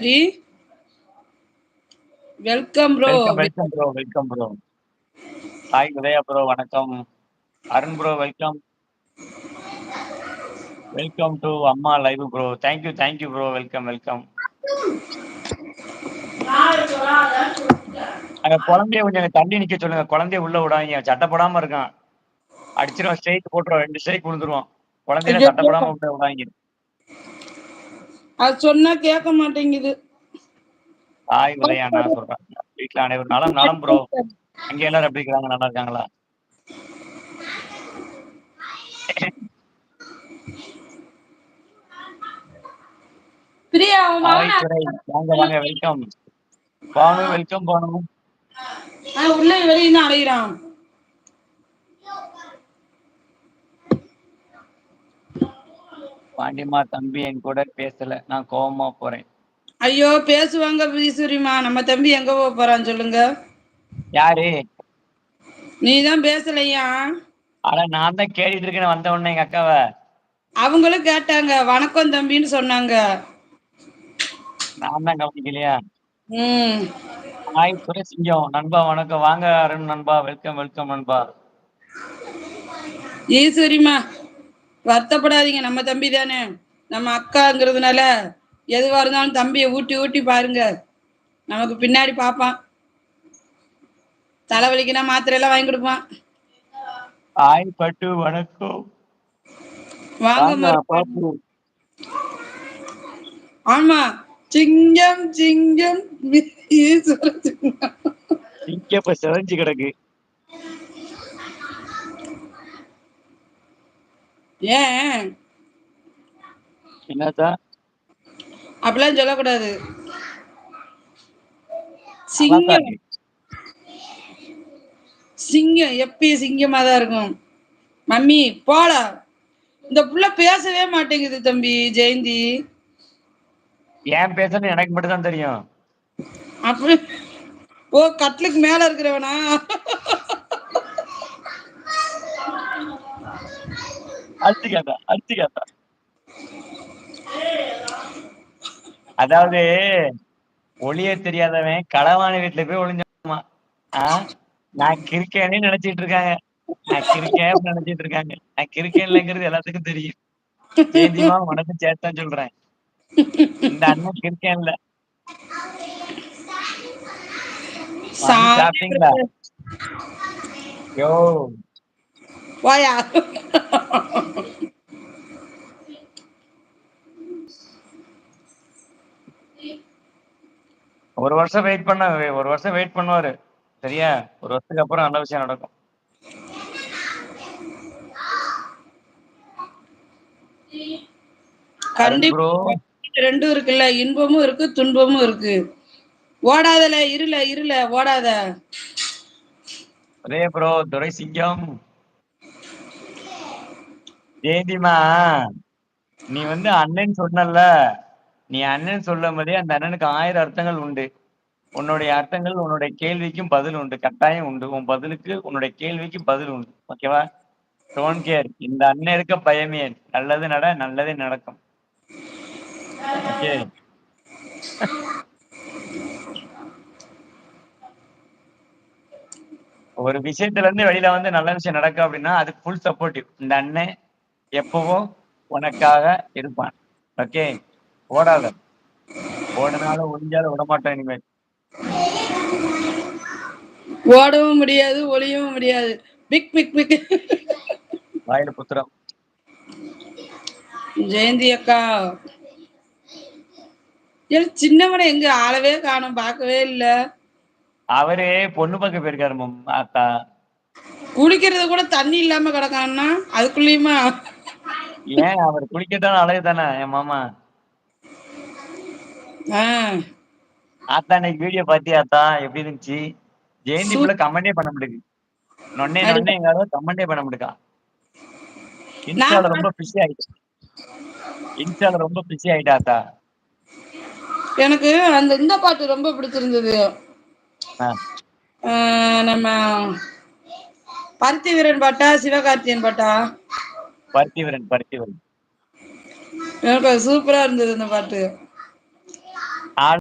சரி. Welcome bro. Welcome bro, welcome bro. Hi Udhaya bro, வணக்கம். Arun bro, welcome. Welcome to Amma live bro. Thank you bro, welcome. அங்க குழந்தைய கொஞ்சம் தள்ளி நிக்க சொல்லுங்க. குழந்தைய உள்ள விடாதீங்க. சட்டை போடாம இருக்கான். அடிச்சிருவான், ஸ்ட்ரைக் போட்டுருவான். 2 ஸ்ட்ரைக் விழுந்துருவான். குழந்தையில சட்டை போடாம உள்ள விடாதீங்க. அது சொன்னா கேட்க மாட்டேங்குது. ஹாய் உதயா, நான் சொல்றேன். வீட்டுல அனைவரும் நலம் ப்ரோ. அங்க எல்லாரும் எப்படி இருக்காங்க? நல்லா இருக்காங்களா? பிரியா ஹாய் துரை, வாங்க வெல்கம். பானு, வெல்கம் பானு. உள்ள வெளியே அலைகிறான். பாண்டிமா தம்பி என் கூட பேசல, நான் கோவமா போறேன். ஐயோ பேசுவாங்க ஈஸ்வரிமா. நம்ம தம்பி எங்க போறான்னு சொல்லுங்க. யாரு? நீதான் பேசலையா? ஆனா நான் தான் கேட்டுட்டு இருக்கேன். வந்த உடனே எங்க அக்காவை அவங்களும் கேட்டாங்க, வணக்கம் தம்பின்னு சொன்னாங்க. நான் தான் கவனிக்கலையா? ம். ஹாய் துரைசிங்கம் நண்பா, வணக்கம். வாங்க அருண் நண்பா, வெல்கம் நண்பா. ஈஸ்வரிமா வருத்தப்படாதீங்க, நம்ம தம்பி தானே, நம்ம அக்காங்கிறதுனால எதுவா இருந்தாலும் தம்பியை ஊட்டி பாருங்க. நமக்கு பின்னாடி பாப்பான். தலைவலிக்குனா மாத்திரை எல்லாம் வாங்கி கொடுப்பான். ஹாய் பட்டு, வணக்கம். வாங்க பாப்பு. ஆமா, சிங்கம் சிங்கம் இங்க இப்ப செவஞ்சு கிடக்கு. ஏன் என்னதா அப்படிலாம் சொல்லக்கூடாது. நல்லாதான் சிங்கம் இருக்கு. சிங்கம் எப்பயும் சிங்கமா தான் இருக்கும். மம்மி போல இந்த புள்ள பேசவே மாட்டேங்குது தம்பி ஜெயந்தி. ஏன் பேசணும் எனக்கு மட்டும் தான் தெரியும். அப்படி ஓ, கட்லுக்கு மேல இருக்கிறவனா? அடிச்சுக்காதா. அதாவது ஒளிய தெரியாதவன் களவாணி வீட்டுல போய் ஒளிஞ்சாமா. நான் கிறுக்கேன்னு நினைச்சிட்டு இருக்காங்க. நான் கிறுக்கேன்லங்கிறது எல்லாத்துக்கும் தெரியும். ஜெயந்திமா உனக்கும் சேர்த்தான் சொல்றேன். இந்த அண்ணன் கிறுக்கேன்ல. சாப்பிட்டீங்களா? யோ வாயா. ஒரு வருஷம் வெயிட் பண்ணுவாரு. சரியா? ஒரு வருஷத்துக்கு அப்புறம் நல்ல விஷயம் நடக்கும். கண்டிப்பா ரெண்டும் இருக்குல்ல, இன்பமும் இருக்கு துன்பமும் இருக்கு. ஓடாதல இருல ஓடாத. ஒரே ப்ரோ துரை சிங்கம். ஜெயந்திமா நீ அண்ணன் சொன்னல, நீ அண்ணன் சொல்லும் போதே அந்த அண்ணனுக்கு 1000 அர்த்தங்கள் உண்டு. உன்னுடைய அர்த்தங்கள் உன்னுடைய கேள்விக்கும் பதில் உண்டு, கட்டாயம் உண்டு. உன் பதிலுக்கு உன்னுடைய கேள்விக்கு பதில் உண்டு. ஓகேவா? Don't care. இந்த அண்ணன் இருக்க பயமே, நல்லது நல்லதே நடக்கும். ஓகே. ஒரு விஷயத்துல இருந்து வெளியில நல்ல விஷயம் நடக்கும் அப்படின்னா அதுக்கு ஃபுல் சப்போர்ட்டிவ். இந்த அண்ணன் எப்பவும் உனக்காக இருப்பான். ஓகே, ஓடாத. ஓடினாலும் ஒளிஞ்சாலும் விடமாட்டோம் இனிமேல். ஓடவும் முடியாது ஒளியவும் முடியாது. பிக் பிக் பிக். வாயில புத்திரம். ஜெயந்தி அக்கா சின்னவனை எங்க ஆளவே காணும், பார்க்கவே இல்ல. அவரு பொண்ணு பார்க்க போயிருக்காரு அத்தா. குளிக்கிறது கூட தண்ணி இல்லாம கிடக்கான்னா அதுக்குள்ளயுமா? ஏன் அவர் குளிக்கத்தான் அழகு தானே என் மாமா. ஆத்தா இன்னைக்கு வீடியோ பாத்தியாத்தா? எப்படி இருந்துச்சு? ஜெயந்தி புள்ள கமெண்டே பண்ண முடியுது. நொன்னே எங்காவது கமெண்டே பண்ண முடியுதா? இன்ஸ்டால ரொம்ப பிஸி ஆயிட்டாத்தா. எனக்கு அந்த இந்த பாட்டு ரொம்ப பிடிச்சிருந்தது. நம்ம பருத்தி வீரன் பாட்டா சிவகார்த்தியன் பாட்டா? பருத்தி வீரன். எனக்கு சூப்பரா இருந்தது அந்த பாட்டு.